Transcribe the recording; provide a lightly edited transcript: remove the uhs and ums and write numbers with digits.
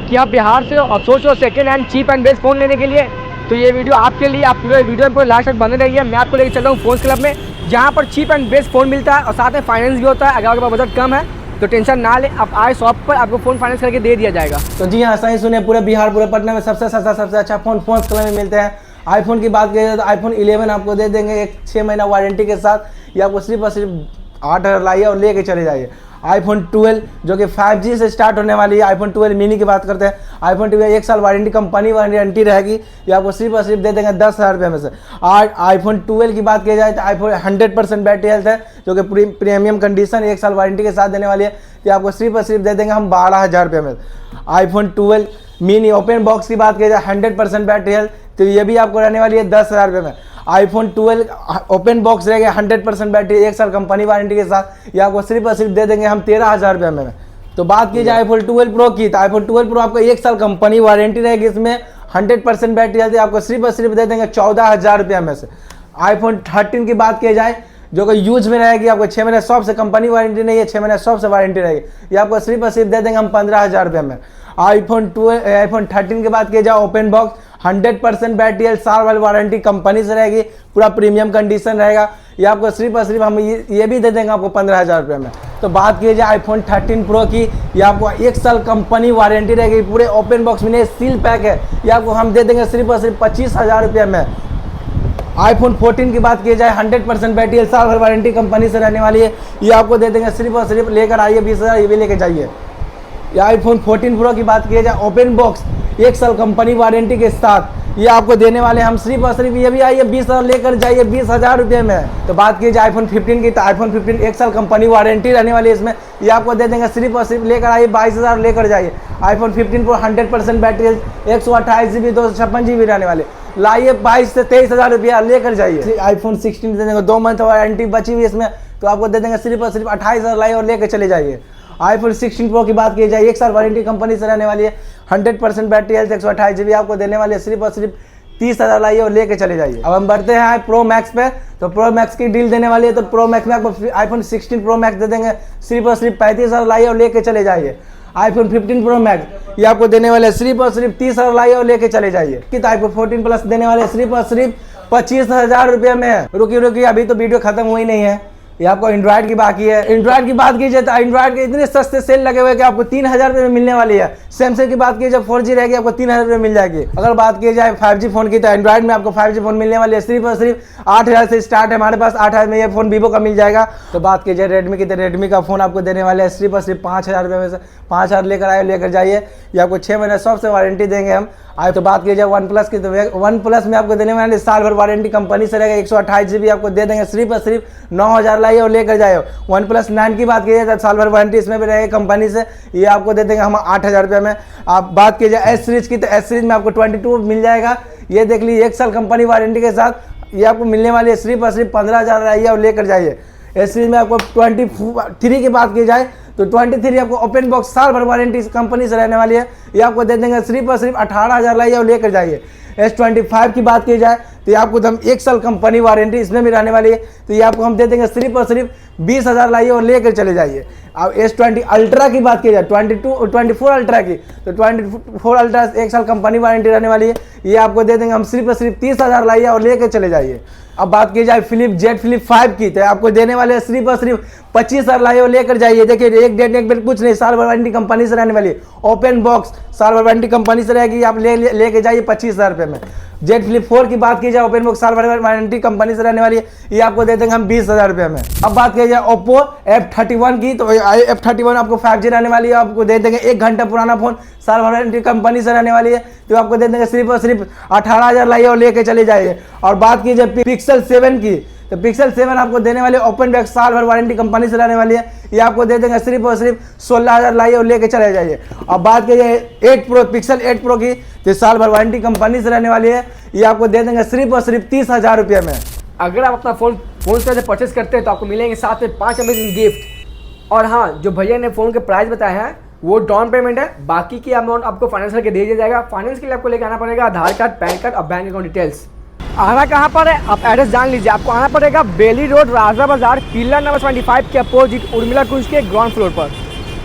कि आप बिहार से और सोचो second hand cheap and best phone लेने के लिए, तो ये वीडियो आपके लिए। आप पूरे वीडियो में लास्ट तक बने रहिए। मैं आपको लेकर चल रहा हूँ फोन क्लब में, जहाँ पर चीप एंड बेस्ट फ़ोन मिलता है और साथ में फाइनेंस भी होता है। अगर आपके पास बजट कम है तो टेंशन ना ले, आप आए शॉप पर, आपको फ़ोन फाइनेंस करके दे दिया जाएगा। तो जी हाँ, सही सुने, पूरे बिहार पूरे पटना में सबसे सस्ता सबसे अच्छा फ़ोन फोन क्लब में मिलते हैं। आईफोन की बात करें तो आईफोन 11 आपको दे देंगे एक 6 महीना वारंटी के साथ। ये आपको सिर्फ और सिर्फ 8,000 लाइए और लेके चले जाइए। आईफोन 12 जो कि 5G से स्टार्ट होने वाली है, आईफोन 12 मिनी की बात करते हैं। आईफोन 12 1 साल वारंटी, कंपनी वारंटी रहेगी। ये आपको सिर्फ और सिर्फ दे देंगे 10,000 रुपये में से। और आईफोन 12 की बात की जाए तो आईफोन 100% बैटरी हेल्थ है, जो कि प्रीमियम कंडीशन 1 साल वारंटी के साथ देने वाली है। ये आपको सिर्फ और सिर्फ दे देंगे हम 12,000 रुपये में। आईफोन 12 मिनी ओपन बॉक्स की बात की जाए 100% बैटरी हेल्थ, तो ये भी आपको रहने वाली है 10,000 रुपये में। आईफोन 12 ओपन बॉक्स रहेगा 100% बैटरी 1 साल कंपनी वारंटी के साथ। ये आपको सिर्फ और सिर्फ दे देंगे हम 13,000 रुपये में। तो बात की जाए आईफोन 12 प्रो की, तो आईफोन 12 प्रो आपको 1 साल कंपनी वारंटी रहेगी, इसमें 100% बैटरी रहती है, आपको सिर्फ और सिर्फ दे देंगे 14,000 रुपये में से। आईफोन 13 की बात की जाए जो कि यूज में रहेगी, आपको 6 महीने शॉप से कंपनी वारंटी नहीं है, 6 महीने शॉप से वारंटी रहेगी। ये आपको सिर्फ और सिर्फ दे देंगे हम 15,000 रुपये में। आईफोन 13 की बात की जाए ओपन बॉक्स 100% बैटरी है, साल वाली वारंटी कंपनी से रहेगी, पूरा प्रीमियम कंडीशन रहेगा। ये आपको सिर्फ और सिर्फ हम ये भी दे देंगे आपको 15,000 रुपये में। तो बात की जाए आईफोन 13 प्रो की, ये आपको 1 साल कंपनी वारंटी रहेगी, पूरे ओपन बॉक्स में सील पैक है। ये आपको हम दे देंगे सिर्फ और सिर्फ 25,000 रुपये में। आईफोन 14 की बात की जाए 100% बैटरी है, साल भर वारंटी कंपनी से रहने वाली है। ये आपको दे देंगे सिर्फ और सिर्फ, लेकर आइए 20,000, ये भी लेके जाइए। या आईफोन 14 प्रो की बात की जाए ओपन बॉक्स 1 साल कंपनी वारंटी के साथ, ये आपको देने वाले हम सिर्फ और सिर्फ, ये भी आइए 20,000 लेकर जाइए 20,000 रुपये में। तो बात की जाए आईफोन 15 की, तो आईफोन 15 1 साल कंपनी वारंटी रहने वाली है इसमें। ये आपको दे देंगे सिर्फ और सिर्फ, लेकर आइए 22,000 लेकर जाइए। IPhone 15 pro 100% battery 128 GB 256 GB रहने वाले, लाइए 22 से 23,000 रुपया लेकर जाइए। आईफोन 16 दे देंगे, 2 मंथ वारंटी बची हुई इसमें, तो आपको दे देंगे सिर्फ और सिर्फ 28,000 लाइए और लेकर चले जाइए। आईफोन 16 प्रो की बात की जाए 1 साल वारंटी कंपनी से रहने वाली है, 100% बैटरी हेल्थ 128 GB आपको देने वाली है, सिर्फ और सिर्फ 30,000 लाइए और लेके चले जाइए। अब हम बढ़ते हैं प्रो मैक्स पे, तो प्रो मैक्स की डील देने वाली है। तो प्रो मैक्स में आपको आईफोन 16 प्रो मैक्स दे देंगे सिर्फ और सिर्फ 35,000 लाइए और लेके चले जाइए। आईफोन 15 प्रो मैक्स ये आपको देने वाले सिर्फ और सिर्फ 30,000 लाइए और लेके चले जाइए। कि आईफोन 14 प्लस देने वाले सिर्फ और सिर्फ 25,000 रुपये में। रुकी अभी तो वीडियो खत्म हुई नहीं है, ये आपको एंड्रॉइड की बाकी है। एंड्रॉइड की बात कीजिए तो एंड्रॉइड के इतने सस्ते सेल लगे हुए कि आपको 3,000 रुपये में मिलने वाली है। सैमसंग की बात की जब 4G रहेगी आपको 3,000 रुपये मिल जाएगी। अगर बात की जाए 5G फोन की, तो एंड्रॉइड में आपको 5G फोन मिलने वाली है, सिर्फ और सिर्फ 8,000 से स्टार्ट है हमारे पास। 8,000 में ये फोन वीवो का मिल जाएगा। तो बात की जाए रेडमी की, तो रेडमी का फोन आपको देने वाले हैं सिर्फ और सिर्फ 5,000 रुपये में से। 5,000 लेकर आए लेकर जाइए, ये आपको 6 महीने शॉप से वारंटी देंगे हम। आए तो बात की जाए वन प्लस की, तो वन प्लस में आपको देने वाले साल भर वारंटी कंपनी से रहेगा, 128 GB आपको दे देंगे सिर्फ और सिर्फ 9,000 लाइए और लेकर जाइए। वन प्लस 9 की बात की जाए तो साल भर वारंटी इसमें भी रहेगी कंपनी से, ये आपको दे देंगे हम 8,000 रुपये में। आप बात की जाए एस सीरीज की, तो एस सीरीज में आपको 22 मिल जाएगा, ये देख लीजिए 1 साल कंपनी वारंटी के साथ। ये आपको मिलने वाली है सिर्फ और सिर्फ 15,000 लाइए और लेकर जाइए। एस सीरीज में आपको 23 की बात की जाए तो 23 आपको ओपन बॉक्स साल भर वारंटी कंपनी से रहने वाली है, ये आपको दे देंगे सिर्फ और सिर्फ 18,000 लाइए और लेकर जाइए। S25 की बात की जाए तो ये आपको हम 1 साल कंपनी वारंटी इसमें भी रहने वाली है, तो ये आपको हम दे देंगे सिर्फ और सिर्फ 20,000 लाइए और लेकर चले जाइए। अब S20 अल्ट्रा की बात की जाए 24 अल्ट्रा की, तो 24 अल्ट्रा 1 साल कंपनी वारंटी रहने वाली है, ये आपको दे देंगे हम सिर्फ और सिर्फ 30,000 लाइए और लेकर चले जाइए। अब बात की जाए फ्लिप जेड फ्लिप 5 की, तो आपको देने वाले हैं सिर्फ और सिर्फ 25,000 लाइए और लेकर जाइए। देखिए एक डेट एक बेट कुछ नहीं, साल भर वारंटी कंपनी से रहने वाली है। ओपन बॉक्स साल भर वारंटी कंपनी से रहेगी, आप लेके जाइए 25,000 रुपये में। जेड फ्लिप 4 की बात की जाए ओपन बॉक्स साल भर वारंटी कंपनी से रहने वाली है, ये आपको दे देंगे हम 20,000 रुपये में। अब बात की जाए ओप्पो F31 की, तो F31 आपको 5G रहने वाली है, आपको दे देंगे 1 घंटा पुराना फोन, साल भर वारंटी कंपनी से रहने वाली है, तो आपको दे देंगे सिर्फ और सिर्फ 18,000 लाइए और लेके चले जाइए। और बात की जाए पिक्सल 7 की, तो पिक्सल 7 आपको देने वाले ओपन बैक साल भर वारंटी कंपनी से रहने वाली है, ये आपको दे देंगे सिर्फ और सिर्फ 16,000 लाइए और लेके चले जाइए। अब बात की जाए 8 प्रो पिक्सल 8 प्रो की, तो साल भर वारंटी कंपनी से रहने वाली है, ये आपको दे देंगे सिर्फ और सिर्फ 30,000 रुपये में। अगर आप अपना फ़ोन से परचेस करते हैं तो आपको मिलेंगे साथ में 5 अमेजिंग गिफ्ट। और हाँ, जो भैया ने फ़ोन के प्राइस बताए हैं वो डाउन पेमेंट है, बाकी की अमाउंट आपको फाइनेंस करके दे दिया जाएगा। फाइनेंस के लिए आपको लेकर आना पड़ेगा आधार कार्ड, पैन कार्ड और बैंक अकाउंट डिटेल्स। आना कहाँ पर है आप एड्रेस जान लीजिए। आपको आना पड़ेगा बेली रोड, राजा बाजार, पिलर नंबर 25 के अपोजिट उर्मिला कुंज के ग्राउंड फ्लोर पर।